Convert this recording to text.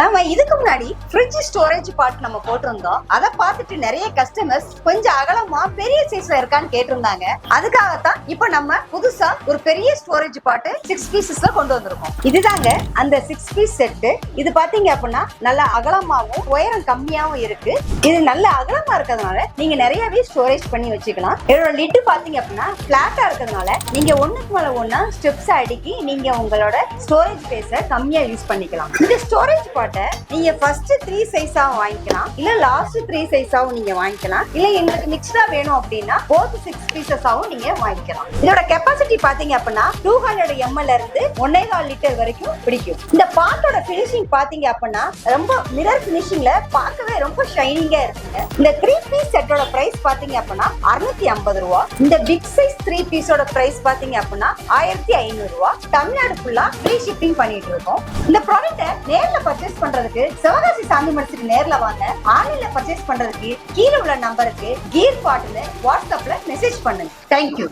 நம்ம இதுக்கு முன்னாடி ஃப்ரிட்ஜ் ஸ்டோரேஜ் பார்ட் நம்ம போட்டிருந்தோம். அதை பார்த்துட்டு நிறைய கஸ்டமர்ஸ் கொஞ்சம் அகலமா பெரிய சைஸ்ல இருக்கான்னு கேட்டிருந்தாங்க. அதுக்காகத்தான் இப்ப நம்ம புதுசா ஒரு பெரிய ஸ்டோரேஜ் பார்ட் 6 பீசஸ்ல கொண்டு வந்திருக்கோம். இதுதாங்க அந்த 6 பீஸ் செட்டு. இது பாத்தீங்க அப்படின்னா நல்ல அகலமாவும் உயரம் கம்மியாவும் இருக்கு. இது நல்ல அகலமா இருக்கிறதுனால நீங்க நிறையவே ஸ்டோரேஜ் பண்ணி வச்சுக்கலாம். இதோட லிட்டு பாத்தீங்க அப்படின்னா பிளாட்டா இருக்கிறதுனால நீங்க ஒண்ணுக்கு மேல ஒண்ணா ஸ்டெப்ஸ் அடுக்கி நீங்க உங்களோட ஸ்டோரேஜ் ஸ்பேஸ கம்மியா யூஸ் பண்ணிக்கலாம். இந்த ஸ்டோரேஜ் பார்ட்டை நீங்க ஃபர்ஸ்ட் 3 சைஸாவும் வாங்கிக்கலாம், இல்ல லாஸ்ட் 3 சைஸாவும் நீங்க வாங்கிக்கலாம், இல்ல எங்களுக்கு மிக்ஸ்டா வேணும் அப்படின்னா போத் 6 பீசஸாவும் நீங்க வாங்கிக்கலாம். இதோட கெப்பாசிட்டி பாத்தீங்க அப்படின்னா 200 ml இருந்து 1.25 லிட்டர் வரைக்கும் பிடிக்கும். இந்த பார்ட்டோட பினிஷிங் பாத்தீங்க அப்படின்னா ரொம்ப மிரர் பினிஷிங்ல பார்க்கவே ரொம்ப ஷைனிங்கா இருக்குங்க. இந்த 3 பீஸ் செட்டோட பிரைஸ் பாத்தீங்க அப்படின்னா 650 ரூபாய். இந்த பிக் சைஸ் 3 பீஸோட பிரைஸ் பாத்தீங்க அப்படின்னா 1500 ரூபாய். தமிழ்நாடு ஃபுல்லா ஃப்ரீ ஷிப்பிங் பண்ணிட்டு இருக்கோம். இந்த ப்ராடக்ட்டை நேர்ல பர்ச்சேஸ் பண்றதுக்கு சிவகாசி சாந்தி மரத்துக்கு நேர்ல வாங்க. ஆன்லைன்ல பர்ச்சேஸ் பண்றதுக்கு கீழே உள்ள நம்பருக்கு கீர் பாட்டுன்னு வாட்ஸ்அப்ல மெசேஜ் பண்ணுங்க. தேங்க்யூ.